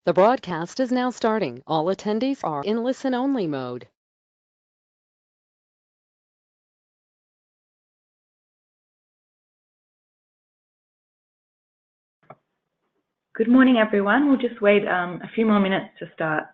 The broadcast is now starting. All attendees are in listen-only mode. Good morning, everyone. We'll just wait a few more minutes to start.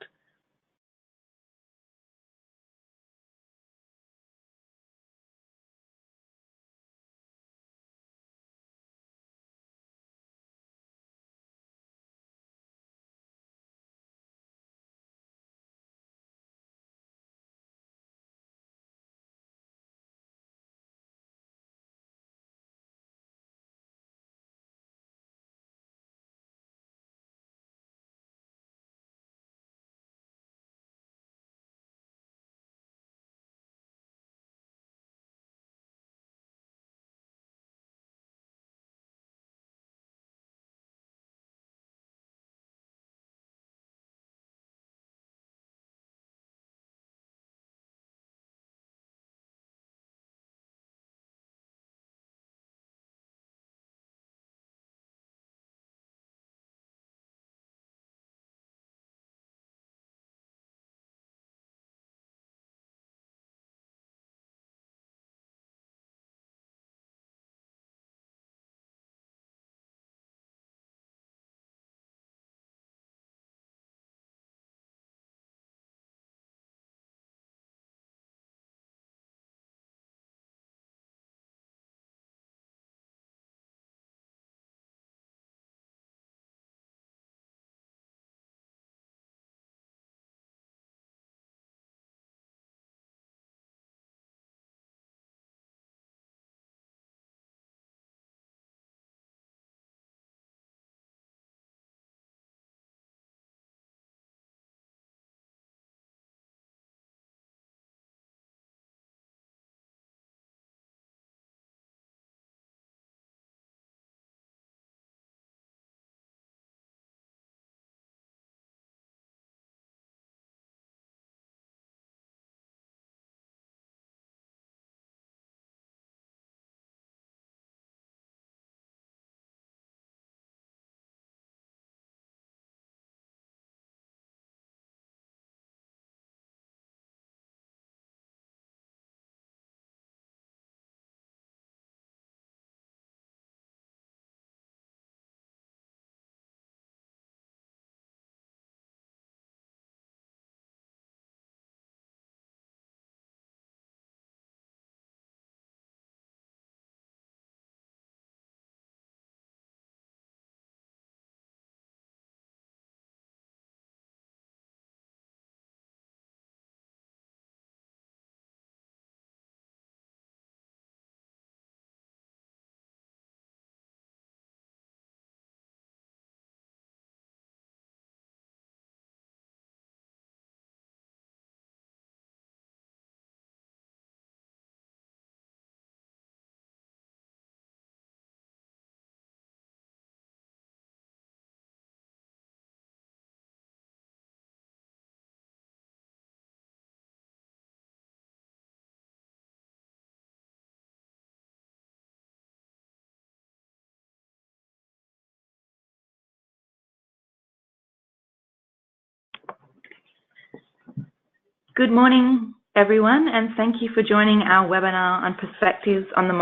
Good morning, everyone, and thank you for joining our webinar on perspectives on the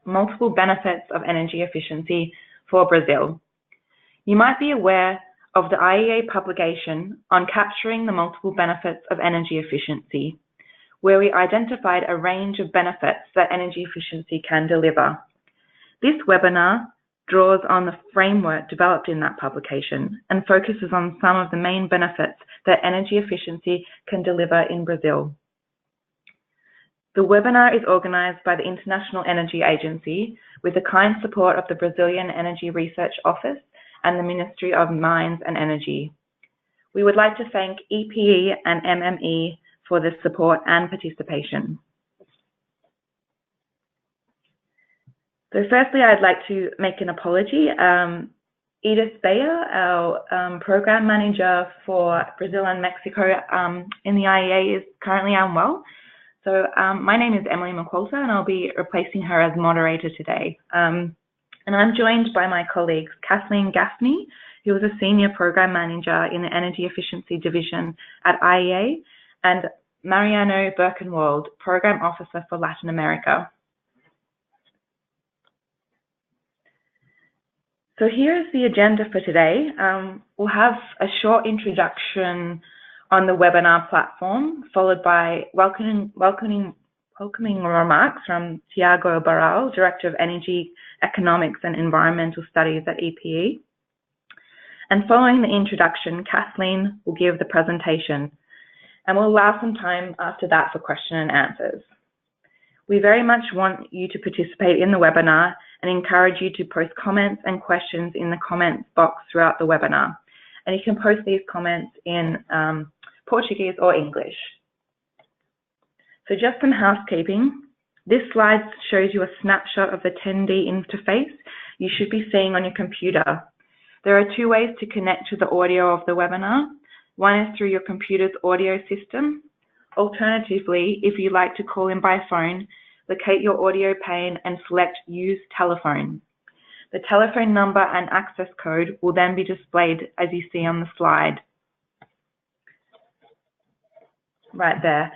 multiple benefits of energy efficiency for Brazil. You might be aware of the IEA publication on capturing the multiple benefits of energy efficiency, where we identified a range of benefits that energy efficiency can deliver. This webinar draws on the framework developed in that publication and focuses on some of the main benefits that energy efficiency can deliver in Brazil. The webinar is organized by the International Energy Agency with the kind support of the Brazilian Energy Research Office and the Ministry of Mines and Energy. We would like to thank EPE and MME for this support and participation. So firstly, I'd like to make an apology. Edith Bayer, our program manager for Brazil and Mexico in the IEA, is currently unwell. So my name is Emily McQualter, and I'll be replacing her as moderator today. And I'm joined by my colleagues, Kathleen Gaffney, He was a Senior Program Manager in the Energy Efficiency Division at IEA, and Mariano Birkenwald, Program Officer for Latin America. So here's the agenda for today. We'll have a short introduction on the webinar platform, followed by welcoming remarks from Thiago Borel, Director of Energy Economics and Environmental Studies at EPE. And following the introduction, Kathleen will give the presentation, and we'll allow some time after that for question and answers. We very much want you to participate in the webinar and encourage you to post comments and questions in the comments box throughout the webinar. And you can post these comments in Portuguese or English. So just some housekeeping. This slide shows you a snapshot of the attendee interface you should be seeing on your computer. There are two ways to connect to the audio of the webinar. One is through your computer's audio system. Alternatively, if you'd like to call in by phone, locate your audio pane and select Use Telephone. The telephone number and access code will then be displayed as you see on the slide. Right there.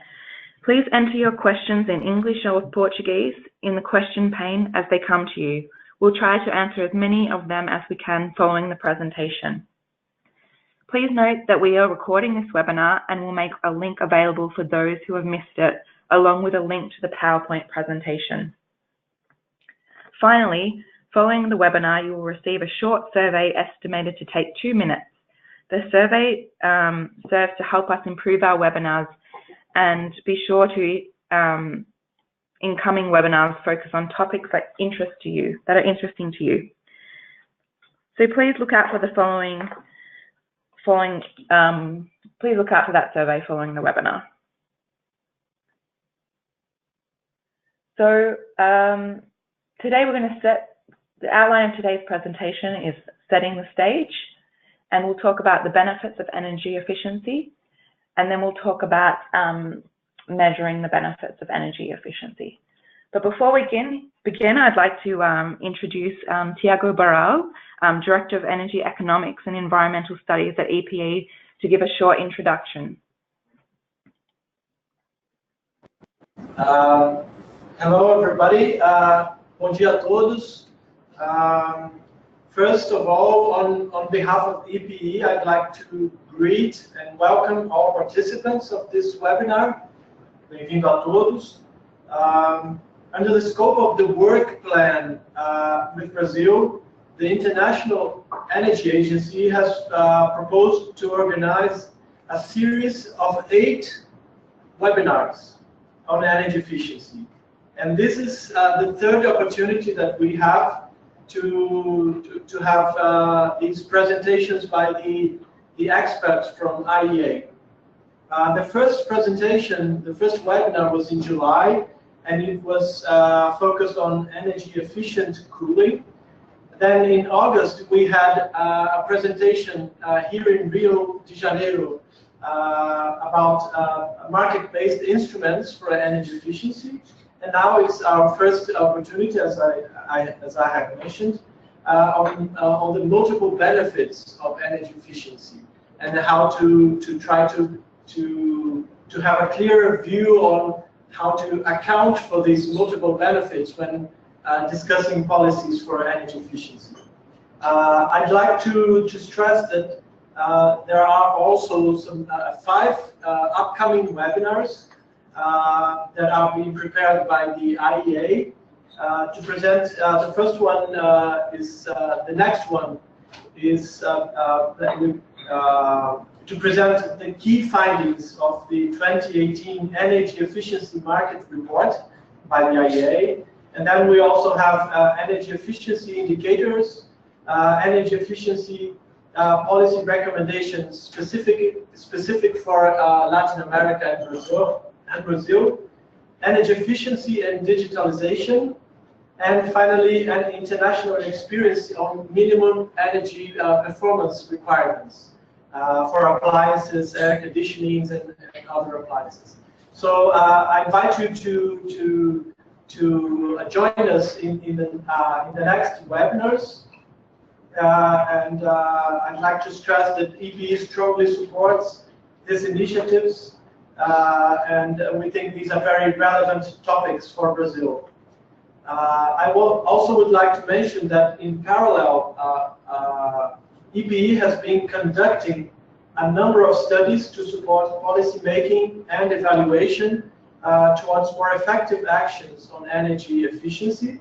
Please enter your questions in English or Portuguese in the question pane as they come to you. We'll try to answer as many of them as we can following the presentation. Please note that we are recording this webinar and will make a link available for those who have missed it, along with a link to the PowerPoint presentation. Finally, following the webinar, you will receive a short survey estimated to take 2 minutes. The survey serves to help us improve our webinars, and be sure to incoming webinars focus on topics that are interesting to you. So please look out for the please look out for that survey following the webinar. So today we're going to the outline of today's presentation is setting the stage, and we'll talk about the benefits of energy efficiency, and then we'll talk about measuring the benefits of energy efficiency. But before we begin, I'd like to introduce Thiago Borel, Director of Energy Economics and Environmental Studies at EPE, to give a short introduction. Hello, everybody. Bom dia a todos. First of all, on behalf of EPE, I'd like to greet and welcome all participants of this webinar. Bem-vindo a todos. Under the scope of the work plan with Brazil, the International Energy Agency has proposed to organize a series of 8 webinars on energy efficiency. And this is the third opportunity that we have to have these presentations by the experts from IEA. The first presentation, the first webinar was in July, and it was focused on energy efficient cooling. Then in August, we had a presentation here in Rio de Janeiro about market-based instruments for energy efficiency. And now it's our first opportunity, as I have mentioned, on the multiple benefits of energy efficiency and how to try to have a clearer view on how to account for these multiple benefits when discussing policies for energy efficiency. I'd like to stress that there are also some 5 upcoming webinars that are being prepared by the IEA to present. The first one is the next one is to present the key findings of the 2018 Energy Efficiency Market Report by the IEA. And then we also have energy efficiency indicators, energy efficiency policy recommendations specific for Latin America and Brazil, energy efficiency and digitalization, and finally an international experience on minimum energy performance requirements for appliances, air conditionings, and other appliances. So I invite you to join us in the next webinars. and I'd like to stress that EPE strongly supports these initiatives, and we think these are very relevant topics for Brazil. I also would like to mention that in parallel, EPE has been conducting a number of studies to support policy making and evaluation towards more effective actions on energy efficiency.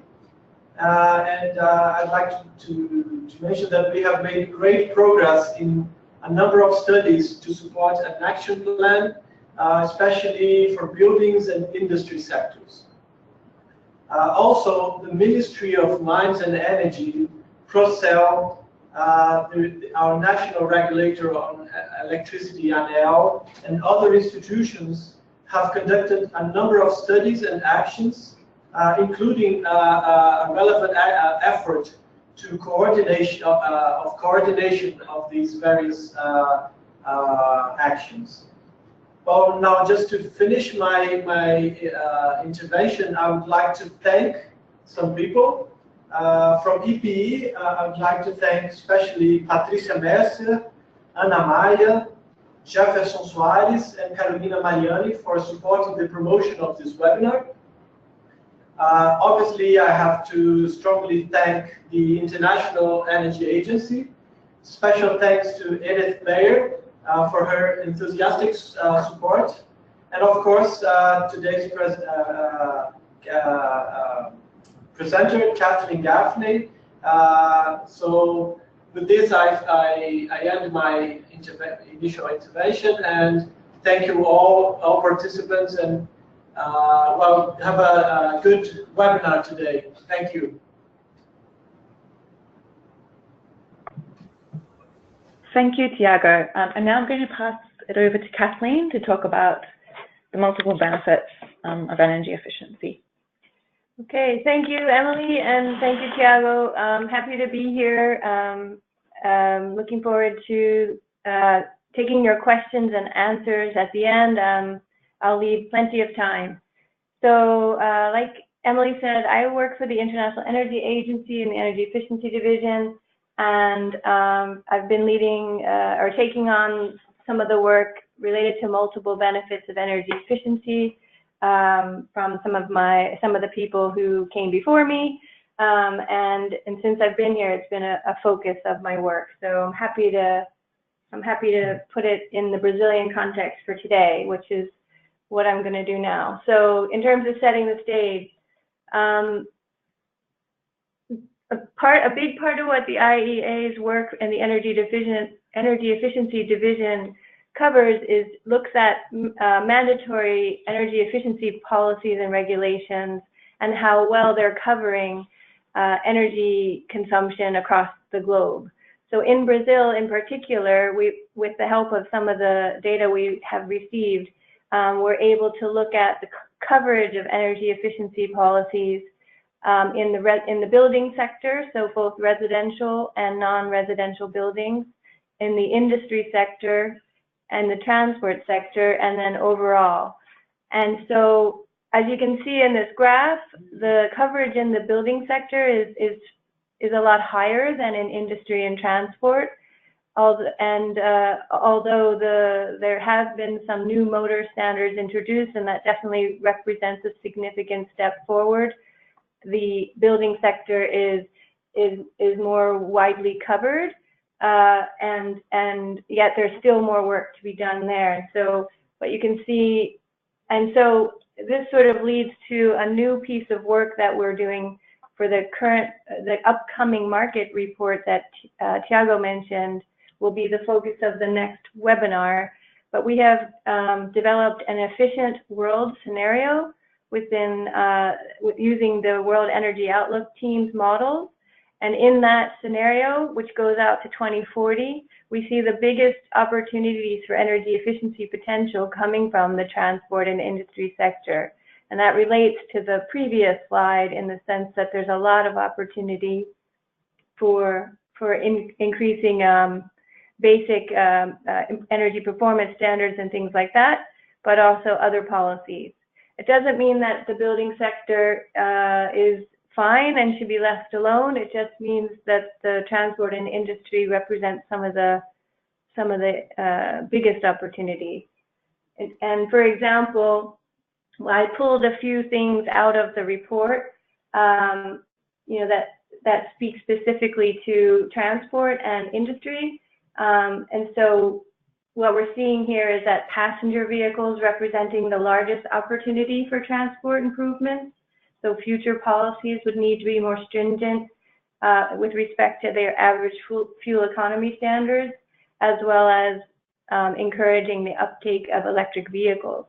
And I'd like to mention that we have made great progress in a number of studies to support an action plan, especially for buildings and industry sectors. Also, the Ministry of Mines and Energy, Procel, our national regulator on electricity, ANEEL, and other institutions have conducted a number of studies and actions, including a relevant effort to coordination of these various actions. Well, now just to finish my intervention, I would like to thank some people. From EPE, I would like to thank especially Patricia Mercer, Ana Maia, Jefferson Soares, and Carolina Mariani for supporting the promotion of this webinar. Obviously, I have to strongly thank the International Energy Agency. Special thanks to Edith Bayer for her enthusiastic support. And of course, today's presenter, Kathleen Gaffney. So with this, I end my initial intervention, and thank you all participants, and well, have a good webinar today. Thank you. Thank you, Thiago. And now I'm going to pass it over to Kathleen to talk about the multiple benefits of energy efficiency. Okay, thank you, Emily, and thank you, Thiago. I'm happy to be here. Looking forward to taking your questions and answers at the end. I'll leave plenty of time. So, like Emily said, I work for the International Energy Agency in the Energy Efficiency Division, and I've been leading or taking on some of the work related to multiple benefits of energy efficiency from some of the people who came before me, and since I've been here, it's been a focus of my work. So I'm happy to put it in the Brazilian context for today, which is what I'm going to do now. So in terms of setting the stage, a big part of what the IEA's work and the Energy Efficiency Division covers is looks at mandatory energy efficiency policies and regulations and how well they're covering energy consumption across the globe. So in Brazil in particular, with the help of some of the data we have received, we're able to look at the coverage of energy efficiency policies in the building sector, so both residential and non-residential buildings, in the industry sector and the transport sector, and then overall. And so, as you can see in this graph, the coverage in the building sector is a lot higher than in industry and transport. Although there have been some new motor standards introduced, and that definitely represents a significant step forward, the building sector is more widely covered, and yet there's still more work to be done there. So, but you can see, and so this sort of leads to a new piece of work that we're doing for the upcoming market report that Thiago mentioned will be the focus of the next webinar. But we have developed an efficient world scenario using the World Energy Outlook team's models. And in that scenario, which goes out to 2040, we see the biggest opportunities for energy efficiency potential coming from the transport and industry sector. And that relates to the previous slide in the sense that there's a lot of opportunity for increasing basic energy performance standards and things like that, but also other policies. It doesn't mean that the building sector is fine and should be left alone. It just means that the transport and industry represent some of the biggest opportunities. And for example, I pulled a few things out of the report, that speak specifically to transport and industry. And so what we're seeing here is that passenger vehicles representing the largest opportunity for transport improvements. So future policies would need to be more stringent with respect to their average fuel economy standards, as well as encouraging the uptake of electric vehicles.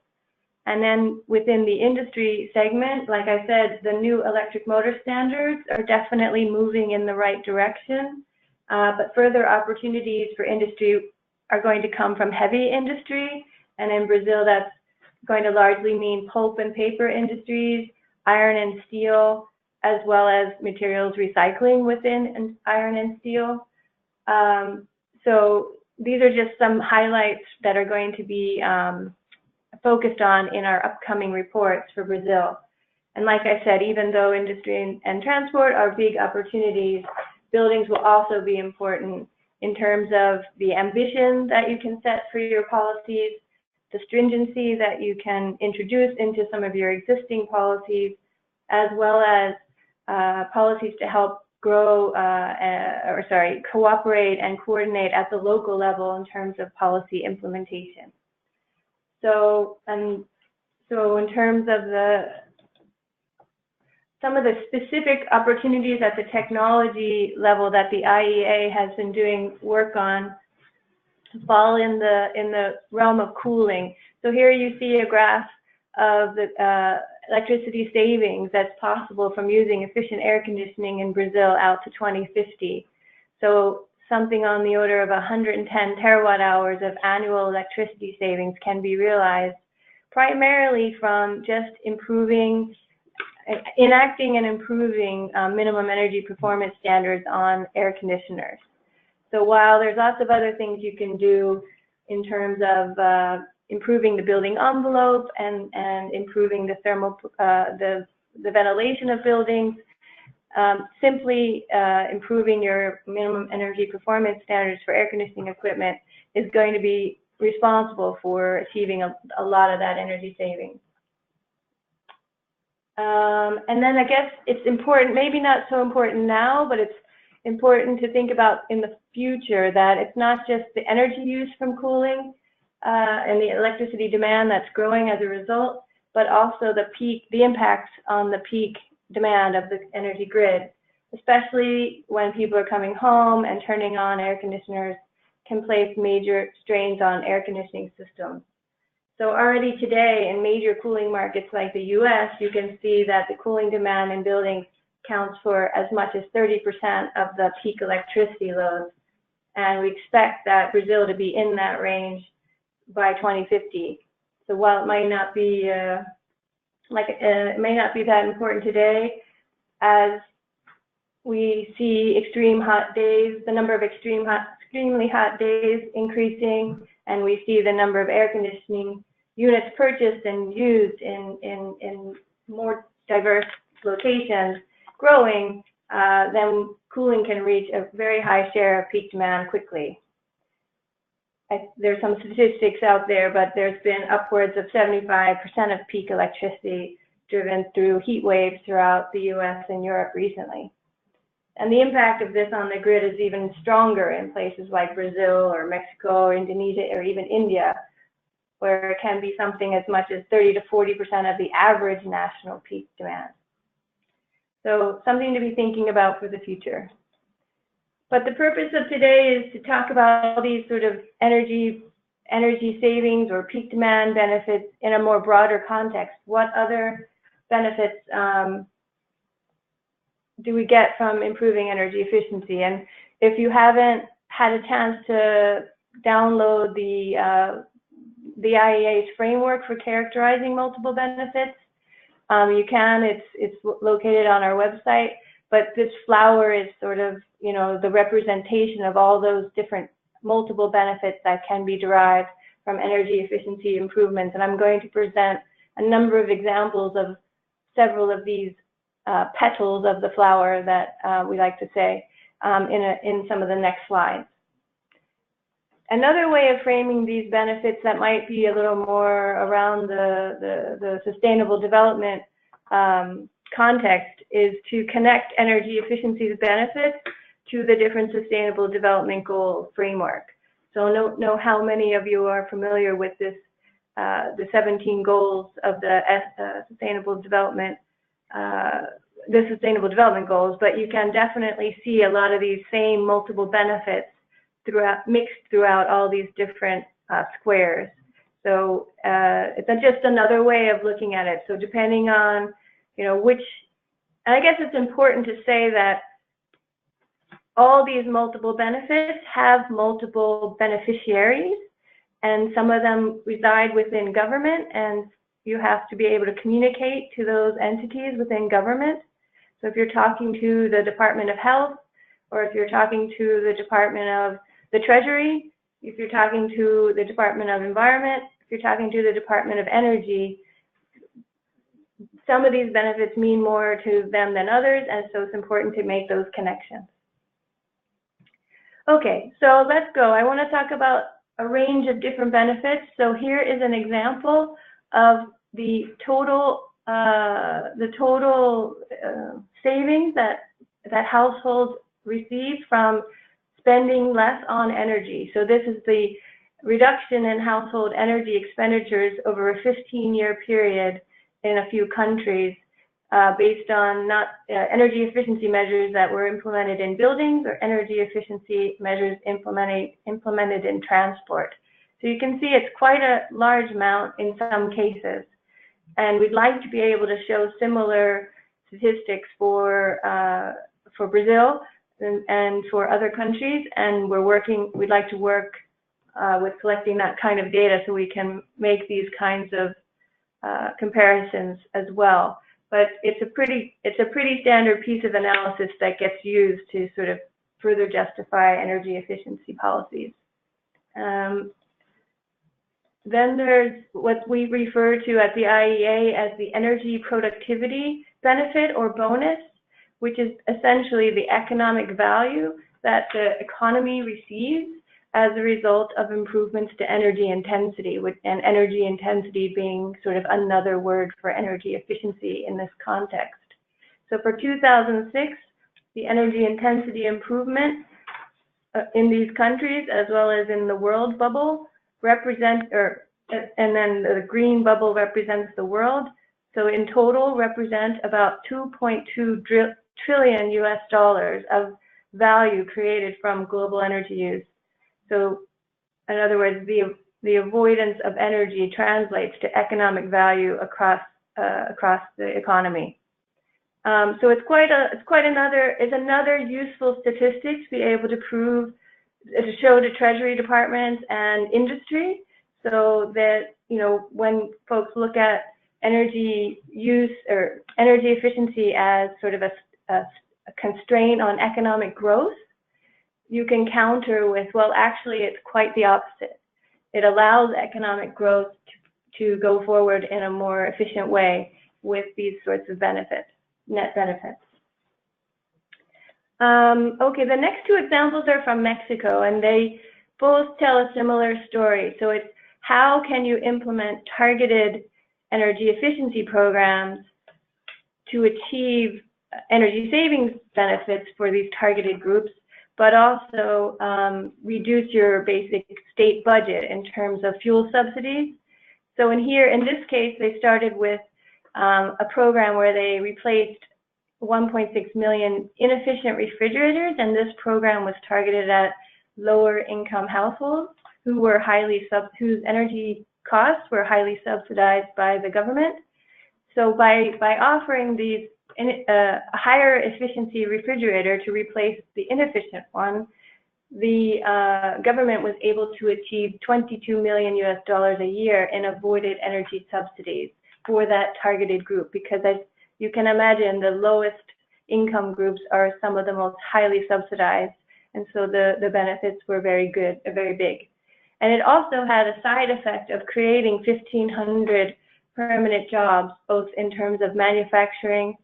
And then within the industry segment, like I said, the new electric motor standards are definitely moving in the right direction, but further opportunities for industry are going to come from heavy industry. And in Brazil, that's going to largely mean pulp and paper industries, iron and steel, as well as materials recycling within iron and steel. So these are just some highlights that are going to be focused on in our upcoming reports for Brazil. And like I said, even though industry and transport are big opportunities, buildings will also be important in terms of the ambition that you can set for your policies, the stringency that you can introduce into some of your existing policies, as well as policies to help grow, cooperate and coordinate at the local level in terms of policy implementation. So in terms of some of the specific opportunities at the technology level that the IEA has been doing work on fall in the realm of cooling. So here you see a graph of the electricity savings that's possible from using efficient air conditioning in Brazil out to 2050. So something on the order of 110 terawatt hours of annual electricity savings can be realized primarily from just enacting and improving minimum energy performance standards on air conditioners. So while there's lots of other things you can do in terms of improving the building envelope and improving the thermal, the ventilation of buildings, simply improving your minimum energy performance standards for air conditioning equipment is going to be responsible for achieving a lot of that energy savings. And then I guess it's important, maybe not so important now, but it's important to think about in the future that it's not just the energy use from cooling and the electricity demand that's growing as a result, but also the impacts on the peak demand of the energy grid, especially when people are coming home and turning on air conditioners can place major strains on air conditioning systems. So already today in major cooling markets like the US, you can see that the cooling demand in buildings counts for as much as 30% of the peak electricity loads. And we expect that Brazil to be in that range by 2050. So while it might not be it may not be that important today, as we see extreme hot days, the number of extremely hot days increasing, and we see the number of air conditioning units purchased and used in more diverse locations growing, then cooling can reach a very high share of peak demand quickly. There's some statistics out there, but there's been upwards of 75% of peak electricity driven through heat waves throughout the US and Europe recently. And the impact of this on the grid is even stronger in places like Brazil or Mexico or Indonesia or even India, where it can be something as much as 30 to 40% of the average national peak demand. So something to be thinking about for the future. But the purpose of today is to talk about all these sort of energy savings or peak demand benefits in a more broader context. What other benefits do we get from improving energy efficiency? And if you haven't had a chance to download the IEA's framework for characterizing multiple benefits, you can. It's located on our website. But this flower is sort of, the representation of all those different multiple benefits that can be derived from energy efficiency improvements. And I'm going to present a number of examples of several of these petals of the flower that we like to say in some of the next slides. Another way of framing these benefits that might be a little more around the sustainable development context is to connect energy efficiency's benefits to the different sustainable development goal framework. So I don't know how many of you are familiar with this, the 17 goals of the sustainable development goals, but you can definitely see a lot of these same multiple benefits mixed throughout all these different squares. So it's just another way of looking at it. So depending on, which, and I guess it's important to say that all these multiple benefits have multiple beneficiaries, and some of them reside within government, and you have to be able to communicate to those entities within government. So if you're talking to the Department of Health, or if you're talking to the Department of the Treasury, if you're talking to the Department of Environment, if you're talking to the Department of Energy, some of these benefits mean more to them than others, and so it's important to make those connections. Okay, so let's go. I want to talk about a range of different benefits. So here is an example of the total savings that households receive from spending less on energy. So this is the reduction in household energy expenditures over a 15-year period in a few countries, based on not energy efficiency measures that were implemented in buildings or energy efficiency measures implemented in transport. So you can see it's quite a large amount in some cases. And we'd like to be able to show similar statistics for Brazil and for other countries. And we'd like to work with collecting that kind of data so we can make these kinds of comparisons as well. But it's a pretty standard piece of analysis that gets used to sort of further justify energy efficiency policies. Then there's what we refer to at the IEA as the energy productivity benefit or bonus, which is essentially the economic value that the economy receives as a result of improvements to energy intensity, and energy intensity being sort of another word for energy efficiency in this context. So for 2006, the energy intensity improvement in these countries, as well as in the world bubble, and then the green bubble represents the world. So in total represent about 2.2 trillion US dollars of value created from global energy use. So in other words, the avoidance of energy translates to economic value across the economy. So it's another useful statistic to be able to show to Treasury departments and industry, so that when folks look at energy use or energy efficiency as sort of a constraint on economic growth, you can counter with, well, actually it's quite the opposite. It allows economic growth to go forward in a more efficient way with these sorts of benefits, net benefits. Okay, the next two examples are from Mexico, and they both tell a similar story. So it's how can you implement targeted energy efficiency programs to achieve energy savings benefits for these targeted groups, but also reduce your basic state budget in terms of fuel subsidies. So in this case, they started with a program where they replaced 1.6 million inefficient refrigerators, and this program was targeted at lower income households whose energy costs were highly subsidized by the government. So by offering these a higher efficiency refrigerator to replace the inefficient one, the government was able to achieve $22 million US a year in avoided energy subsidies for that targeted group, because as you can imagine, the lowest income groups are some of the most highly subsidized, and so the benefits were very good, very big. And it also had a side effect of creating 1,500 permanent jobs, both in terms of manufacturing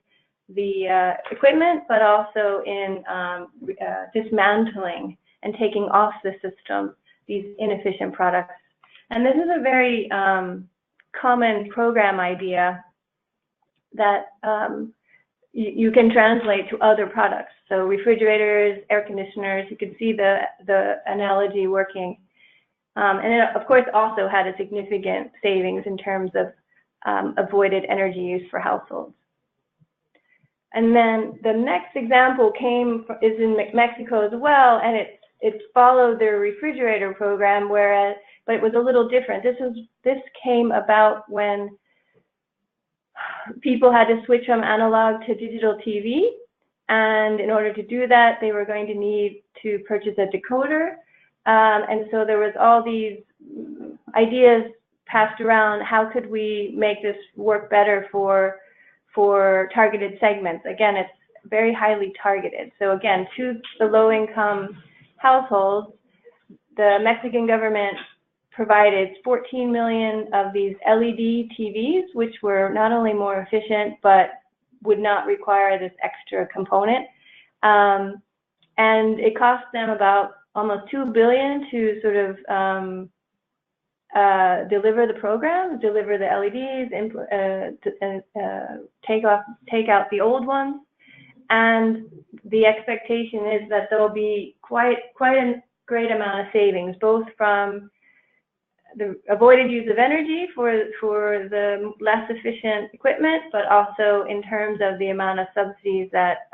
equipment, but also in dismantling and taking off the system these inefficient products. And this is a very common program idea that you can translate to other products. So refrigerators, air conditioners, you can see the analogy working. And it, of course, also had a significant savings in terms of avoided energy use for households. And then the next example is in Mexico as well, and it followed their refrigerator program, but it was a little different. This came about when people had to switch from analog to digital TV, and in order to do that, they were going to need to purchase a decoder. And so there was all these ideas passed around, how could we make this work better for targeted segments? Again, it's very highly targeted. So again, to the low-income households, the Mexican government provided 14 million of these LED TVs, which were not only more efficient, but would not require this extra component. And it cost them about almost 2 billion to sort of deliver the program, deliver the LEDs, take out the old ones. And the expectation is that there will be quite a great amount of savings, both from the avoided use of energy for the less efficient equipment, but also in terms of the amount of subsidies that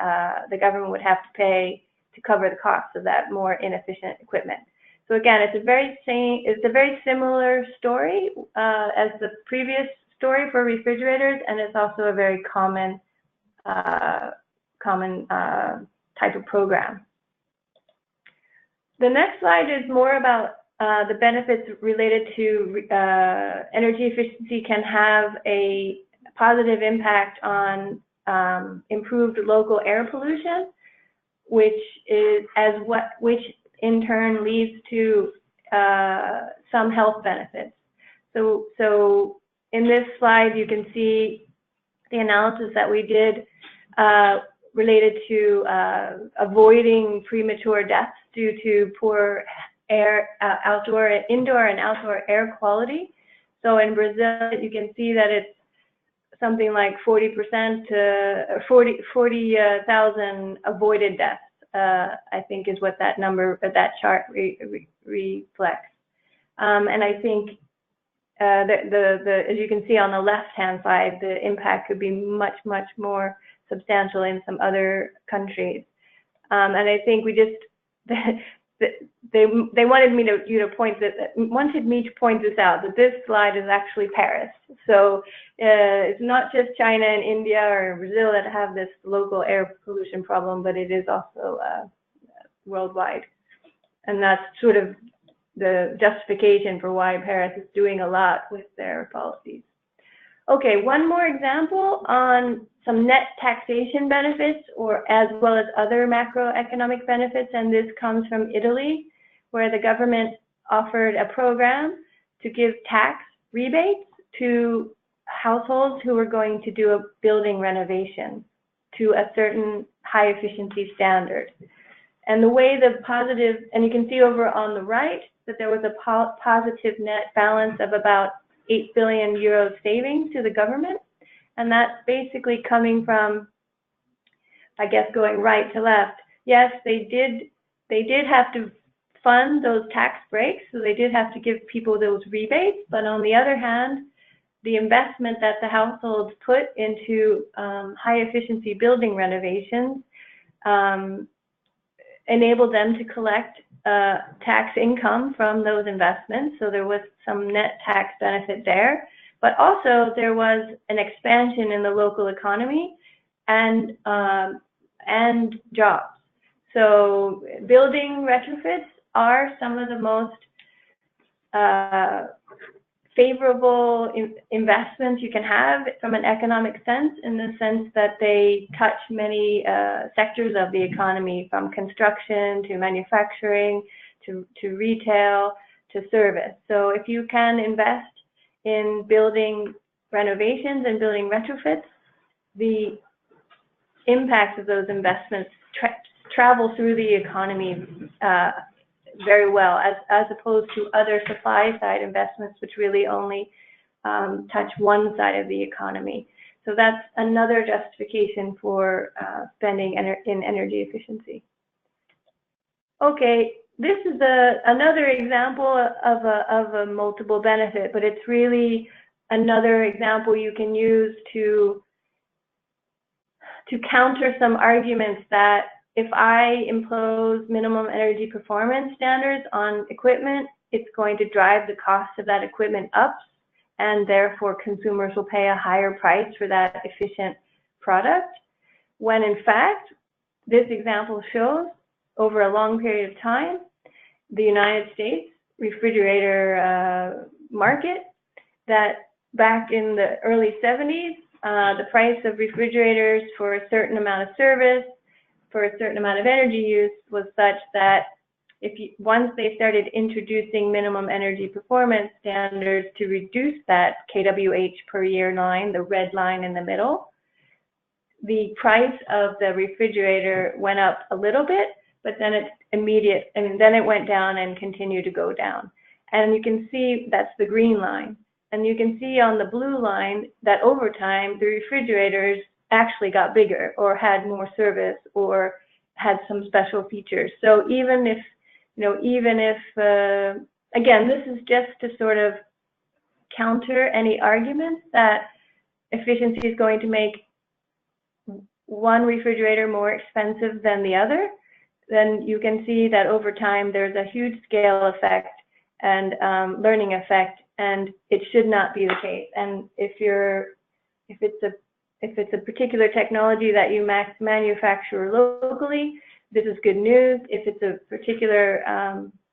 the government would have to pay to cover the cost of that more inefficient equipment. So again, it's a very similar story as the previous story for refrigerators, and it's also a very common type of program. The next slide is more about the benefits related to energy efficiency can have a positive impact on improved local air pollution, which in turn leads to some health benefits. So in this slide, you can see the analysis that we did related to avoiding premature deaths due to poor indoor and outdoor air quality. So in Brazil, you can see that it's something like 40% to 40,000 avoided deaths, I think is what that number, that chart reflects. And I think as you can see on the left-hand side, the impact could be much, much more substantial in some other countries. And I think we just, they wanted me to point this out, that this slide is actually Paris. So it's not just China and India or Brazil that have this local air pollution problem, but it is also worldwide. And that's sort of the justification for why Paris is doing a lot with their policies. Okay, one more example on some net taxation benefits, or as well as other macroeconomic benefits, and this comes from Italy, where the government offered a program to give tax rebates to households who were going to do a building renovation to a certain high efficiency standard. And the way the positive, and you can see over on the right that there was a positive net balance of about 8 billion euro savings to the government. And that's basically coming from, I guess, going right to left. Yes, they did have to fund those tax breaks, so they did have to give people those rebates. But on the other hand, the investment that the households put into high efficiency building renovations enabled them to collect tax income from those investments. So there was some net tax benefit there. But also there was an expansion in the local economy and jobs. So building retrofits are some of the most favorable investments you can have from an economic sense, in the sense that they touch many sectors of the economy, from construction to manufacturing to retail to service. So if you can invest in building renovations and building retrofits, the impacts of those investments travel through the economy very well, as opposed to other supply side investments, which really only touch one side of the economy. So that's another justification for spending in energy efficiency. Okay, this is another example of a multiple benefit, but it's really another example you can use to counter some arguments that if I impose minimum energy performance standards on equipment, it's going to drive the cost of that equipment up, and therefore consumers will pay a higher price for that efficient product. When in fact, this example shows over a long period of time, the United States refrigerator market, that back in the early 70s, the price of refrigerators for a certain amount of service, for a certain amount of energy use was such that once they started introducing minimum energy performance standards to reduce that kWh per year line, the red line in the middle, the price of the refrigerator went up a little bit, but then then it went down and continued to go down. And you can see that's the green line. And you can see on the blue line that over time, the refrigerators actually got bigger or had more service or had some special features. So even if, again, this is just to sort of counter any arguments that efficiency is going to make one refrigerator more expensive than the other, then you can see that over time there's a huge scale effect and learning effect, and it should not be the case. And if it's a particular technology that you manufacture locally, this is good news. If it's a particular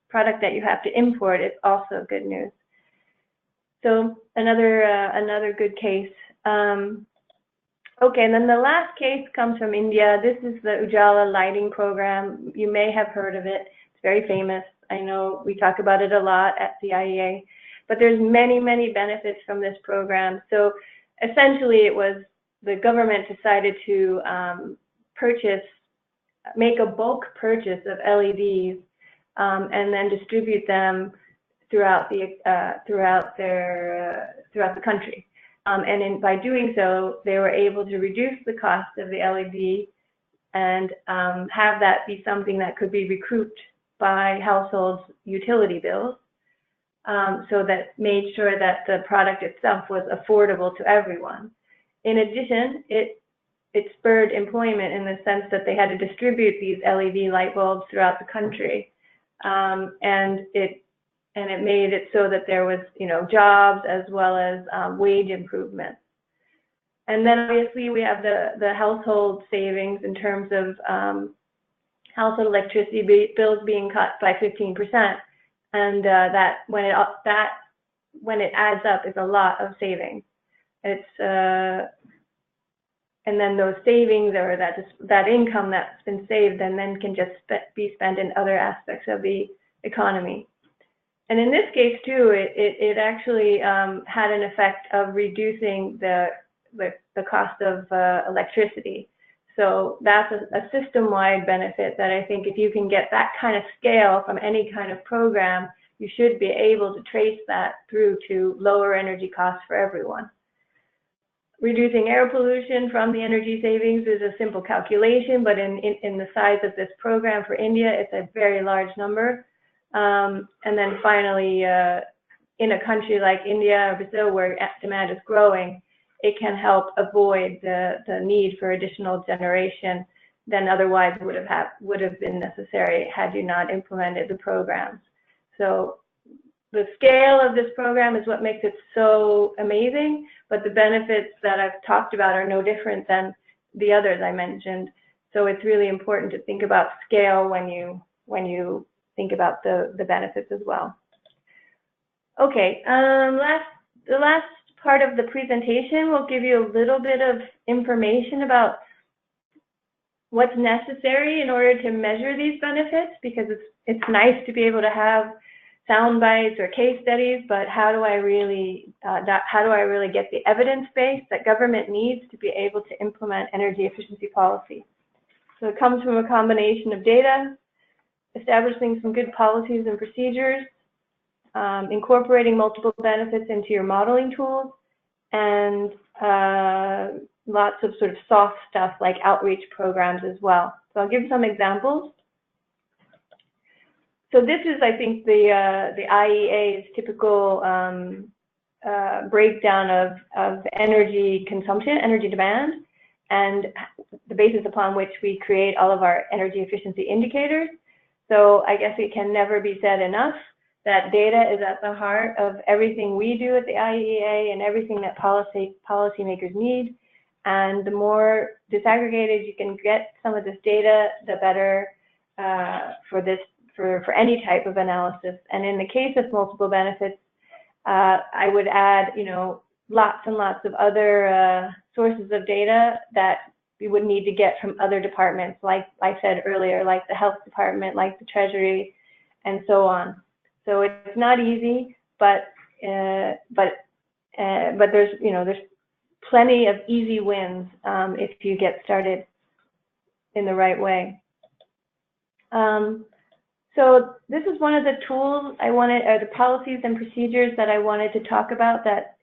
product that you have to import, it's also good news. So another good case. Okay, and then the last case comes from India. This is the Ujala lighting program. You may have heard of it. It's very famous. I know we talk about it a lot at the IEA, but there's many, many benefits from this program. So essentially it was the government decided to make a bulk purchase of LEDs and then distribute them throughout the country. And by doing so, they were able to reduce the cost of the LED and have that be something that could be recouped by households' utility bills. So that made sure that the product itself was affordable to everyone. In addition, it spurred employment in the sense that they had to distribute these LED light bulbs throughout the country, and it made it so that there was, jobs as well as wage improvements. And then obviously we have the household savings in terms of household electricity bills being cut by 15%, and that when it adds up is a lot of savings. And then those savings or that income that's been saved and then can just be spent in other aspects of the economy. And in this case too, it actually had an effect of reducing the cost of electricity. So that's a system-wide benefit that I think if you can get that kind of scale from any kind of program, you should be able to trace that through to lower energy costs for everyone. Reducing air pollution from the energy savings is a simple calculation, but in the size of this program for India, it's a very large number. And then finally, in a country like India or Brazil where demand is growing, it can help avoid the need for additional generation than otherwise would have been necessary had you not implemented the programs. So the scale of this program is what makes it so amazing, but the benefits that I've talked about are no different than the others I mentioned. So it's really important to think about scale when you think about the benefits as well. Okay, the last part of the presentation will give you a little bit of information about what's necessary in order to measure these benefits, because it's nice to be able to have sound bites or case studies, but how do I really get the evidence base that government needs to be able to implement energy efficiency policy? So it comes from a combination of data, establishing some good policies and procedures, incorporating multiple benefits into your modeling tools, and lots of sort of soft stuff like outreach programs as well. So I'll give some examples. So this is, I think, the IEA's typical breakdown of energy consumption, energy demand, and the basis upon which we create all of our energy efficiency indicators. So I guess it can never be said enough that data is at the heart of everything we do at the IEA and everything that policymakers need. And the more disaggregated you can get some of this data, the better for any type of analysis. And in the case of multiple benefits, I would add, lots and lots of other sources of data that we would need to get from other departments, like I said earlier, like the health department, like the Treasury, and so on. So it's not easy, but there's there's plenty of easy wins if you get started in the right way. So this is one of the tools the policies and procedures that I wanted to talk about that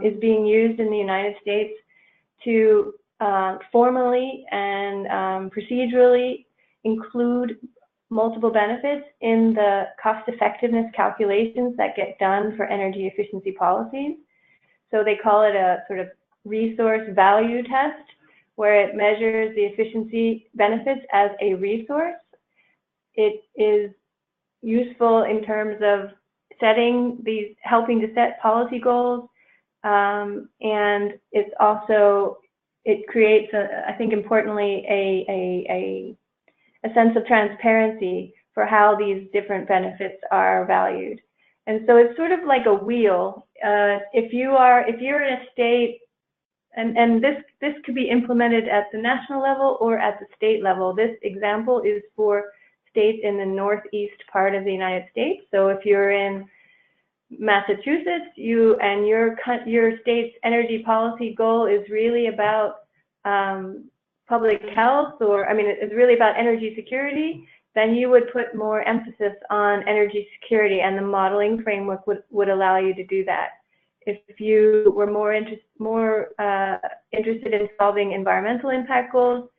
is being used in the United States to formally and procedurally include multiple benefits in the cost effectiveness calculations that get done for energy efficiency policies. So they call it a sort of resource value test, where it measures the efficiency benefits as a resource. It is useful in terms of helping to set policy goals, and it creates, I think importantly, a sense of transparency for how these different benefits are valued. And so it's sort of like a wheel. If you're in a state, and this could be implemented at the national level or at the state level. This example is for states in the northeast part of the United States. So if you're in Massachusetts, your state's energy policy goal is really about public health, it's really about energy security, then you would put more emphasis on energy security, and the modeling framework would allow you to do that. If you were more interested in solving environmental impact goals,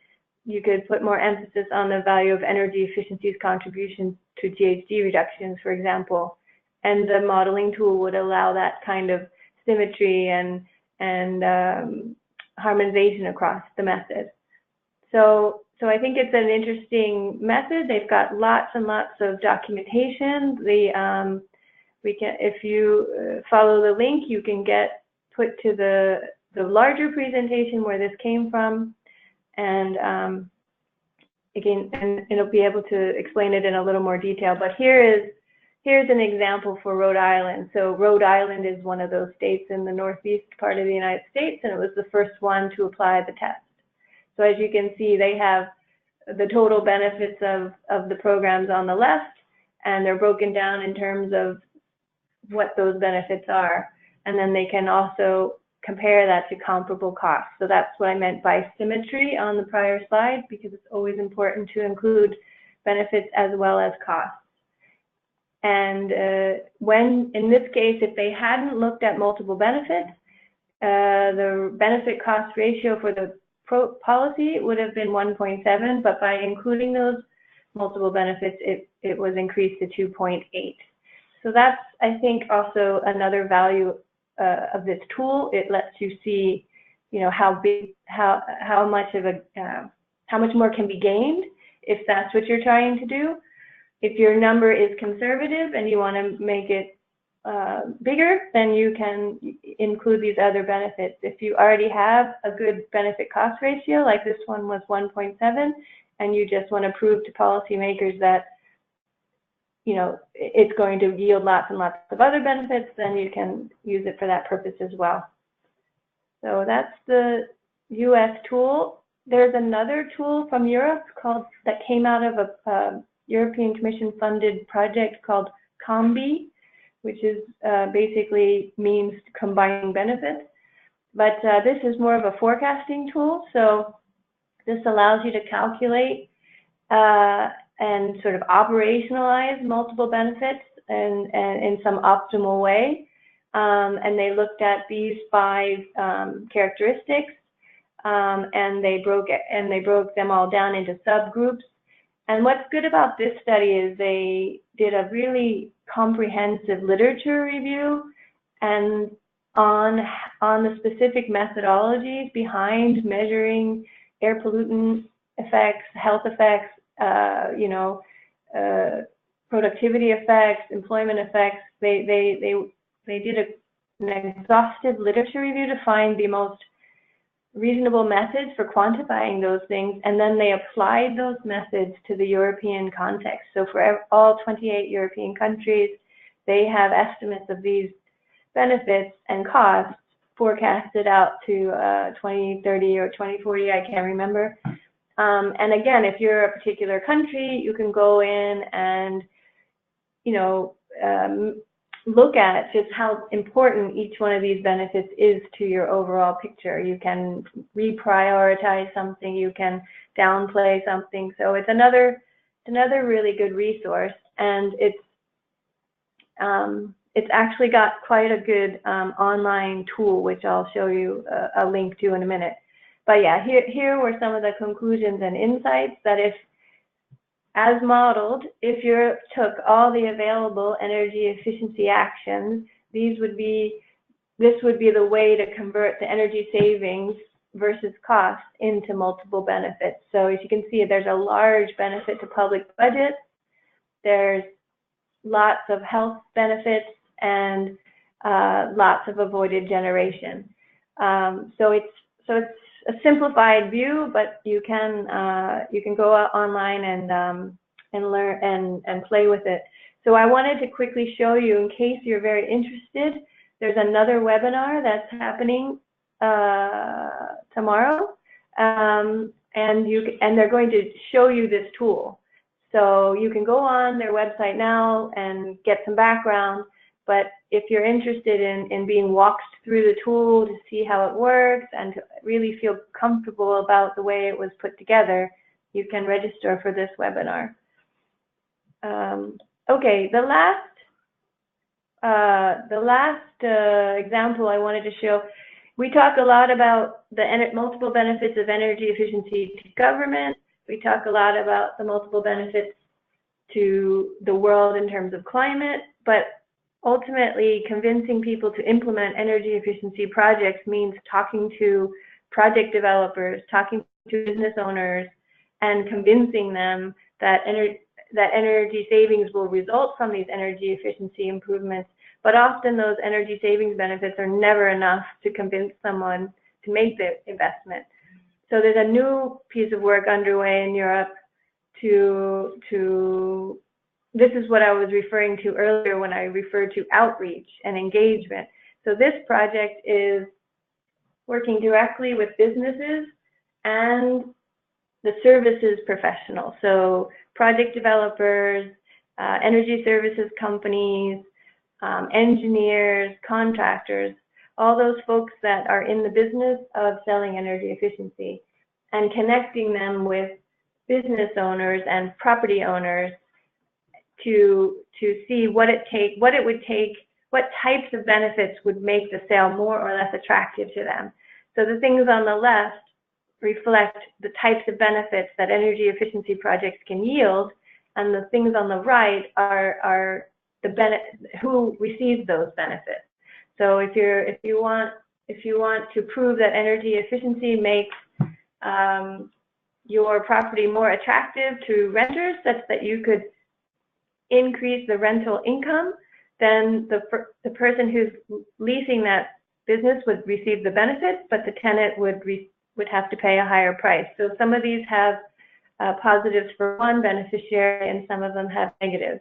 you could put more emphasis on the value of energy efficiency's contribution to GHG reductions, for example. And the modeling tool would allow that kind of symmetry and harmonization across the method. So I think it's an interesting method. They've got lots and lots of documentation. If you follow the link, you can get put to the larger presentation where this came from, and it'll be able to explain it in a little more detail. But here's an example for Rhode Island. So Rhode Island is one of those states in the northeast part of the United States, and it was the first one to apply the test. So as you can see, they have the total benefits of the programs on the left, and they're broken down in terms of what those benefits are. And then they can also compare that to comparable costs. So that's what I meant by symmetry on the prior slide, because it's always important to include benefits as well as costs. And in this case, if they hadn't looked at multiple benefits, the benefit cost ratio for the policy would have been 1.7, but by including those multiple benefits, it was increased to 2.8. So that's, I think, also another value of this tool. It lets you see, how much more can be gained if that's what you're trying to do. If your number is conservative and you want to make it bigger, then you can include these other benefits. If you already have a good benefit cost ratio, like this one was 1.7, and you just want to prove to policymakers that it's going to yield lots and lots of other benefits, then you can use it for that purpose as well. So that's the US tool. There's another tool from Europe that came out of a European Commission funded project called Combi. which is basically means combining benefits. But this is more of a forecasting tool. So this allows you to calculate and sort of operationalize multiple benefits and in some optimal way. And they looked at these 5 characteristics, and they broke them all down into subgroups. And what's good about this study is they did a really comprehensive literature review and on the specific methodologies behind measuring air pollutant effects, health effects, productivity effects, employment effects. They did an exhaustive literature review to find the most reasonable methods for quantifying those things, and then they applied those methods to the European context. So for all 28 European countries, they have estimates of these benefits and costs forecasted out to 2030 or 2040, I can't remember. And again, if you're a particular country, you can go in and, look at just how important each one of these benefits is to your overall picture. You can reprioritize something, you can downplay something. So it's another really good resource, and it's actually got quite a good online tool, which I'll show you a link to in a minute. But yeah, here were some of the conclusions and insights that as modeled, if you took all the available energy efficiency actions, this would be the way to convert the energy savings versus costs into multiple benefits. So as you can see, there's a large benefit to public budgets. There's lots of health benefits and lots of avoided generation. So it's a simplified view, but you can go out online and learn and play with it. So I wanted to quickly show you, in case you're very interested, there's another webinar that's happening tomorrow, and they're going to show you this tool. So you can go on their website now and get some background, but if you're interested in being walked through the tool to see how it works and to really feel comfortable about the way it was put together, you can register for this webinar. Okay, the last example I wanted to show, we talk a lot about the multiple benefits of energy efficiency to government. We talk a lot about the multiple benefits to the world in terms of climate, but ultimately convincing people to implement energy efficiency projects means talking to project developers, talking to business owners, and convincing them that energy savings will result from these energy efficiency improvements. But often those energy savings benefits are never enough to convince someone to make the investment. So there's a new piece of work underway in Europe this is what I was referring to earlier when I referred to outreach and engagement. So this project is working directly with businesses and the services professionals. So project developers, energy services companies, engineers, contractors, all those folks that are in the business of selling energy efficiency, and connecting them with business owners and property owners to see what types of benefits would make the sale more or less attractive to them. So the things on the left reflect the types of benefits that energy efficiency projects can yield, and the things on the right are who receives those benefits. So if you want to prove that energy efficiency makes your property more attractive to renters, such that you could increase the rental income, then the person who's leasing that business would receive the benefits, but the tenant would have to pay a higher price. So some of these have positives for one beneficiary, and some of them have negatives.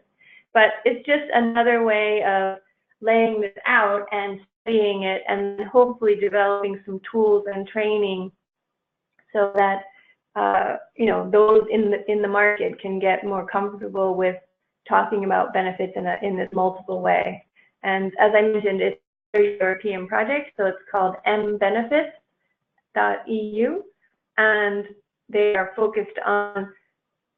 But it's just another way of laying this out and studying it, and hopefully developing some tools and training so that those in the market can get more comfortable with talking about benefits in this multiple way. And as I mentioned, it's a European project, so it's called NBenefit EU, and they are focused on,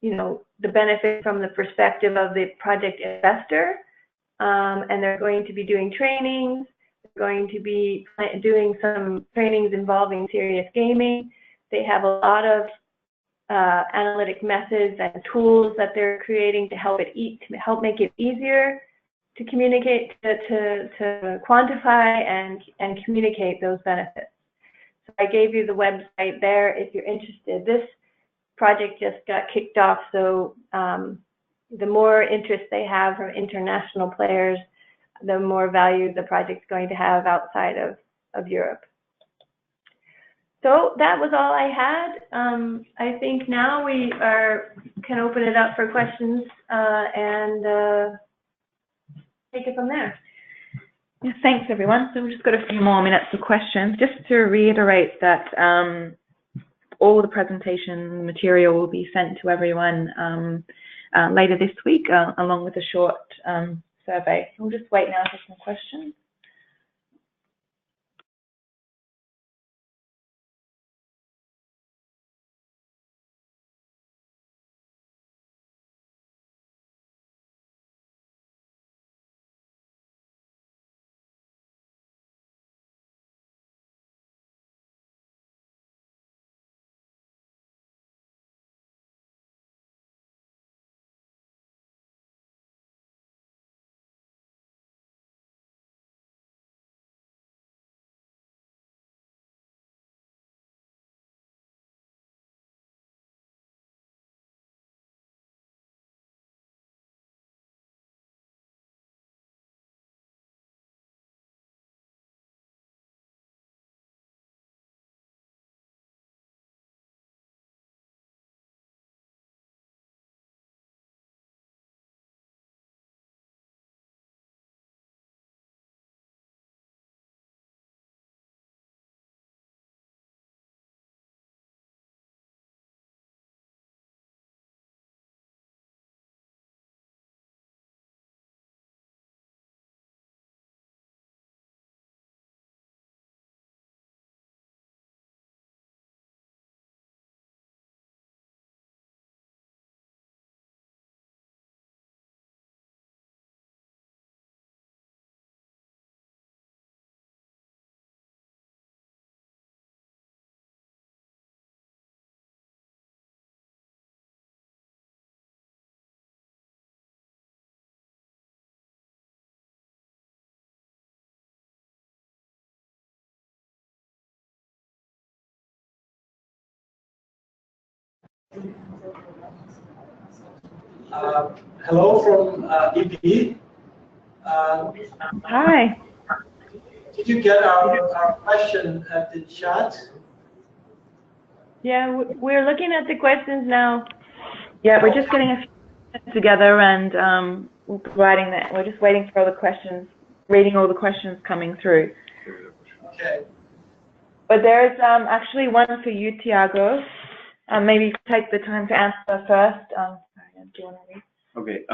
the benefit from the perspective of the project investor, and they're going to be doing trainings. They're going to be doing some trainings involving serious gaming. They have a lot of analytic methods and tools that they're creating to help make it easier to communicate, to quantify and communicate those benefits. So I gave you the website there if you're interested. This project just got kicked off, so the more interest they have from international players, the more value the project's going to have outside of Europe. So that was all I had. I think now we can open it up for questions and take it from there. Yeah, thanks everyone. So we've just got a few more minutes for questions. Just to reiterate that all the presentation material will be sent to everyone later this week, along with a short survey. So we'll just wait now for some questions. Hello from EPE. Hi. Did you get our question at the chat? Yeah, we're looking at the questions now. Yeah, we're just getting a few together and we're just waiting for all the questions, reading all the questions coming through. Okay. But there's actually one for you, Thiago. Maybe take the time to answer first. Do you want to read? Okay,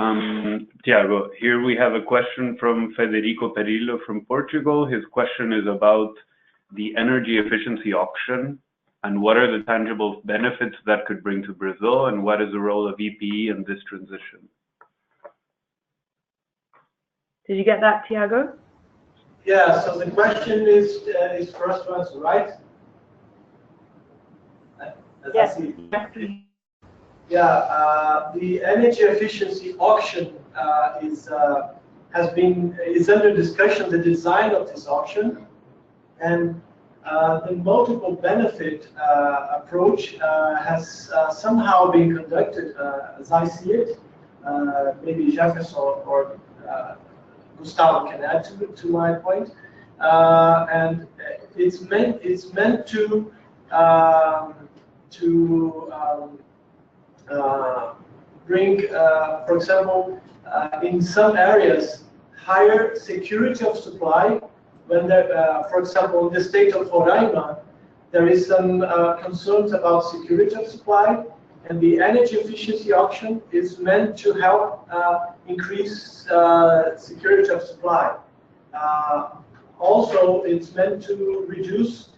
Thiago, here we have a question from Federico Perillo from Portugal. His question is about the energy efficiency auction and what are the tangible benefits that could bring to Brazil and what is the role of EPE in this transition? Did you get that, Thiago? Yeah, so the question is first to answer, right? Yes. Yeah, the energy efficiency auction is under discussion, the design of this auction, and the multiple benefit approach has somehow been conducted, as I see it. Maybe Jefferson or Gustavo can add to my point, and it's meant to bring, for example, in some areas, higher security of supply. When there, for example, in the state of Roraima, there is some concerns about security of supply, and the energy efficiency auction is meant to help increase security of supply. Also, it's meant to reduce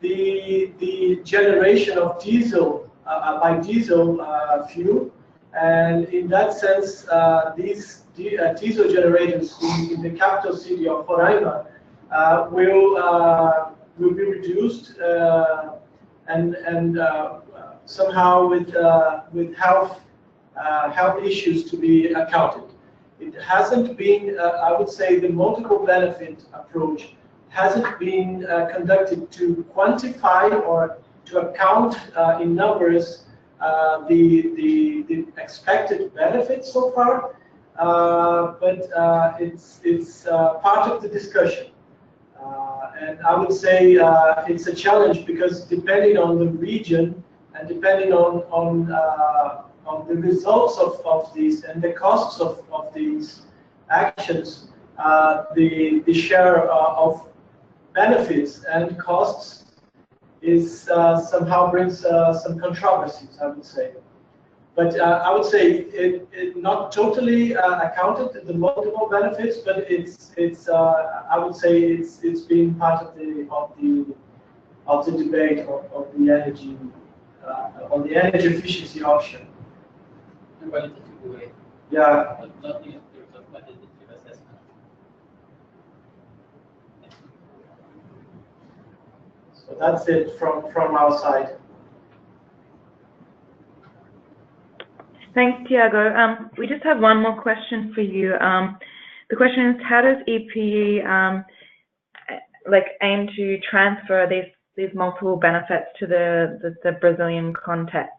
the generation of diesel by diesel fuel, and in that sense, these diesel generators in the capital city of Roraima will be reduced and somehow with health issues to be accounted. It hasn't been, I would say, the multiple benefit approach hasn't been conducted to quantify or to account in numbers the expected benefits so far, but it's part of the discussion. And I would say it's a challenge because depending on the region and depending on the results of these and the costs of these actions, the share of benefits and costs is somehow brings some controversies, I would say. But I would say it not totally accounted the multiple benefits, but it's I would say it's been part of the debate of the energy on the energy efficiency option. Qualitative way. Yeah. But not in terms of quantitative assessment. So that's it from our side. Thanks, Thiago. We just have one more question for you. The question is, how does EPE aim to transfer these multiple benefits to the Brazilian context?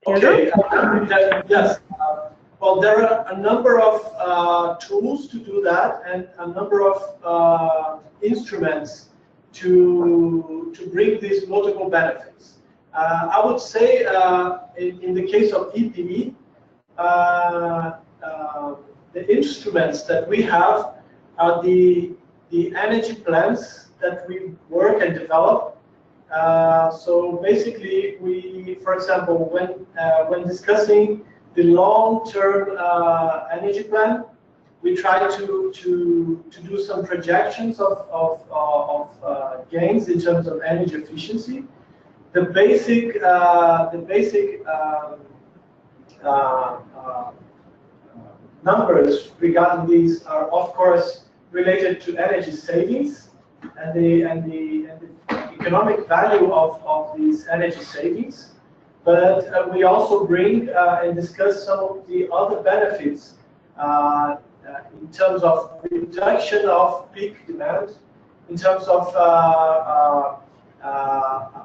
Okay, yes. Well, there are a number of tools to do that and a number of instruments to bring these multiple benefits. I would say in the case of EPE, the instruments that we have are the energy plans that we work and develop. So basically, for example, when discussing the long-term energy plan, we try to do some projections of gains in terms of energy efficiency. The basic numbers regarding these are, of course, related to energy savings and the economic value of these energy savings. But we also bring and discuss some of the other benefits in terms of reduction of peak demand, in terms of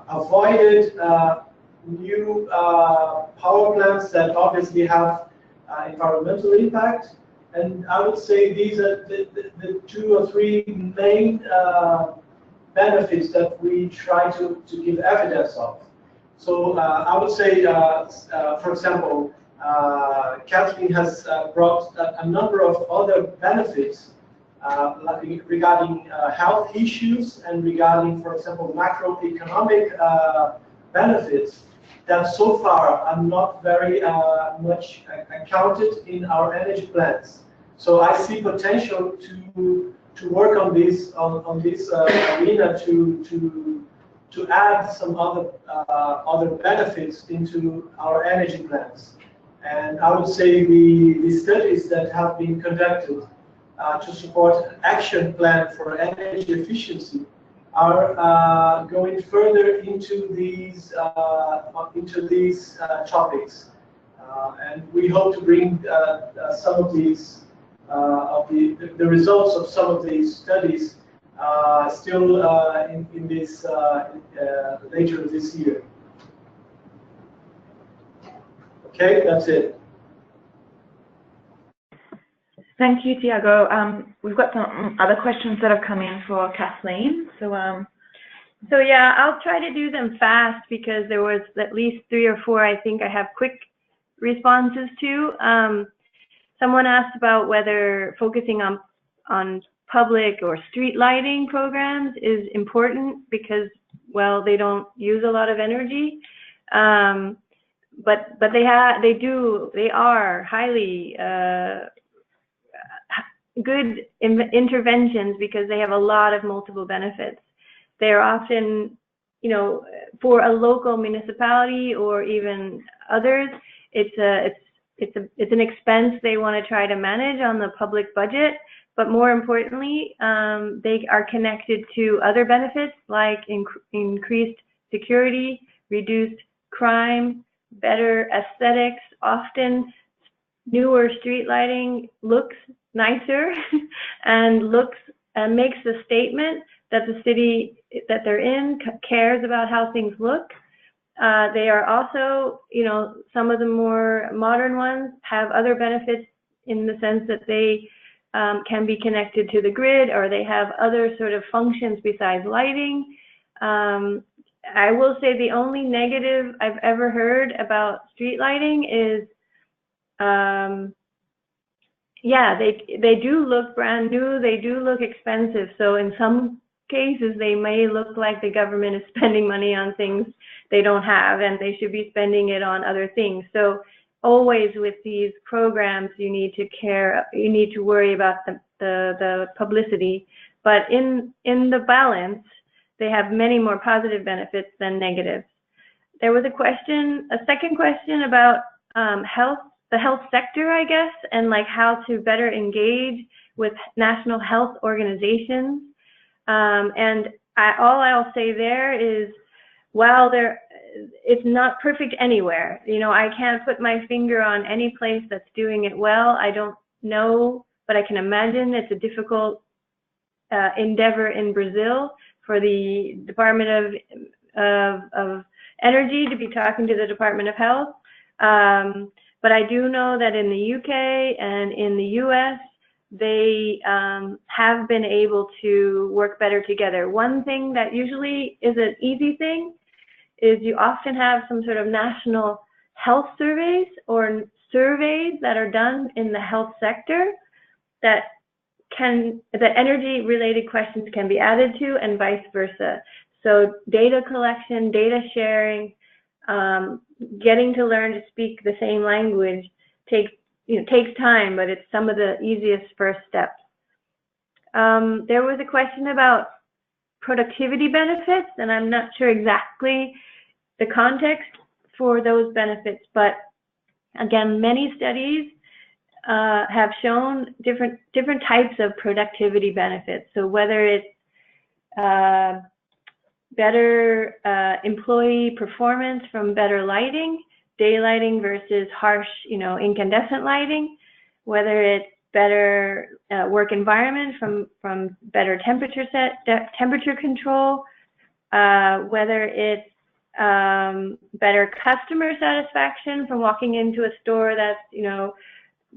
avoided new power plants that obviously have environmental impact. And I would say these are the 2 or 3 main benefits that we try to give evidence of. So I would say, for example, Kathleen has brought a number of other benefits regarding health issues and regarding, for example, macroeconomic benefits that so far are not very much accounted in our energy plans. So I see potential to work on this arena to add some other benefits into our energy plans. And I would say the studies that have been conducted to support action plan for energy efficiency are going further into these topics, and we hope to bring some of these the results of some of these studies still in this later this year. Okay, that's it. Thank you, Thiago. We've got some other questions that have come in for Kathleen. So yeah, I'll try to do them fast because there was at least 3 or 4 I think I have quick responses to. Someone asked about whether focusing on public or street lighting programs is important because, well, they don't use a lot of energy. But they are highly good interventions because they have a lot of multiple benefits. They are often, you know, for a local municipality or even others, it's an expense they want to try to manage on the public budget. But more importantly, they are connected to other benefits like increased security, reduced crime, better aesthetics. Often newer street lighting looks nicer and makes the statement that the city that they're in cares about how things look. They are also, you know, some of the more modern ones have other benefits in the sense that they can be connected to the grid, or they have other sort of functions besides lighting. I will say the only negative I've ever heard about street lighting is, yeah, they do look brand new, they do look expensive. So in some cases, they may look like the government is spending money on things they don't have, and they should be spending it on other things. So always with these programs, you need to worry about the publicity. But in the balance, they have many more positive benefits than negatives. There was a second question about the health sector, I guess, and like how to better engage with national health organizations. And all I'll say there is, while it's not perfect anywhere. You know, I can't put my finger on any place that's doing it well. I don't know, but I can imagine it's a difficult endeavor in Brazil for the Department of Energy to be talking to the Department of Health. But I do know that in the UK and in the US, they have been able to work better together. One thing that usually is an easy thing is you often have some sort of national health surveys or surveys that are done in the health sector that energy related questions can be added to, and vice versa. So data collection, data sharing, getting to learn to speak the same language takes time, but it's some of the easiest first steps. There was a question about productivity benefits, and I'm not sure exactly the context for those benefits, but again, many studies have shown different types of productivity benefits. So whether it's better employee performance from better lighting, daylighting versus harsh, incandescent lighting, whether it's better work environment from better temperature control, whether it's better customer satisfaction from walking into a store that's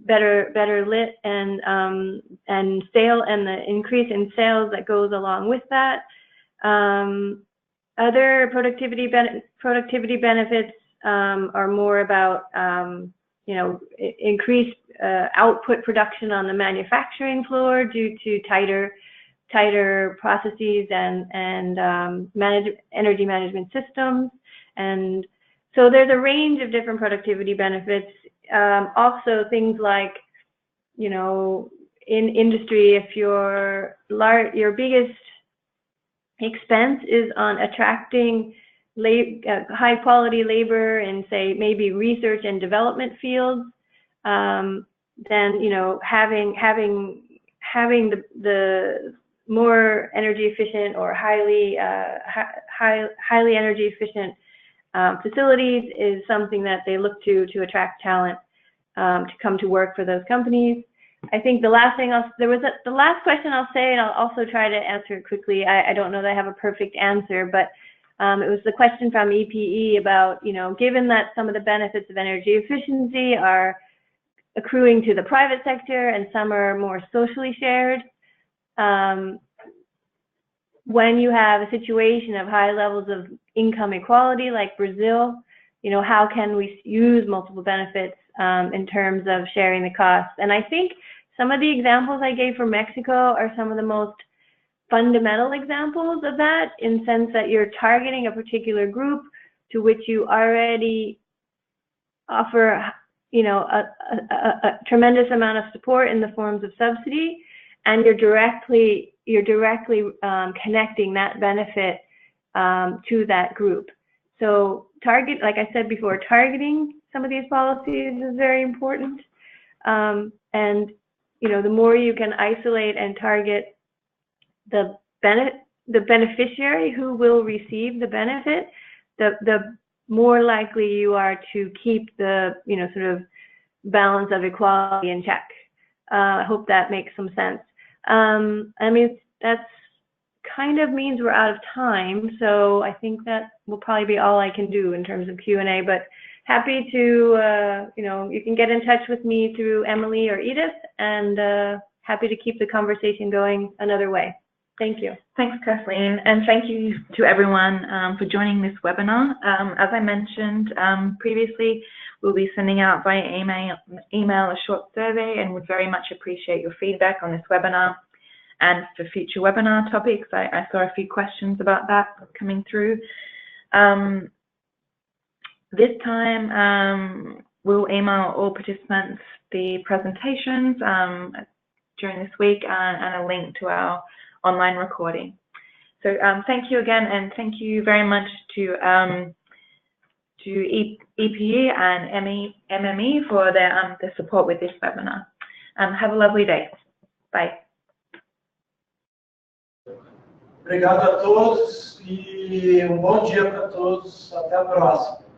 better lit, and the increase in sales that goes along with that. Other productivity benefits are more about increased output production on the manufacturing floor due to tighter processes and energy management systems. And so there's a range of different productivity benefits. Also things like, in industry, if your biggest expense is on attracting high quality labor in, say, maybe research and development fields, then having the more energy efficient or highly energy efficient facilities is something that they look to attract talent to come to work for those companies. I think the last question I'll say, and I'll also try to answer it quickly. I don't know that I have a perfect answer, but it was the question from EPE about, given that some of the benefits of energy efficiency are accruing to the private sector and some are more socially shared, when you have a situation of high levels of income equality like Brazil, how can we use multiple benefits in terms of sharing the costs? And I think some of the examples I gave for Mexico are some of the most fundamental examples of that, in the sense that you're targeting a particular group to which you already offer, you know, a tremendous amount of support in the forms of subsidy, and you're directly connecting that benefit to that group. So like I said before, targeting some of these policies is very important. And you know, the more you can isolate and target the beneficiary who will receive the benefit, the more likely you are to keep the, you know, sort of balance of equality in check. I hope that makes some sense. I mean, that's kind of means we're out of time, so I think that will probably be all I can do in terms of Q&A, but happy to, you know, you can get in touch with me through Emily or Edith, and happy to keep the conversation going another way. Thank you. Thanks, Kathleen, and thank you to everyone for joining this webinar. As I mentioned previously, we'll be sending out via email a short survey, and would very much appreciate your feedback on this webinar. And for future webinar topics, I saw a few questions about that coming through. This time, we'll email all participants the presentations during this week and a link to our online recording. So thank you again, and thank you very much to EPE and MME for their support with this webinar. Have a lovely day. Bye. Obrigado a todos e bom dia para todos. Até a próxima.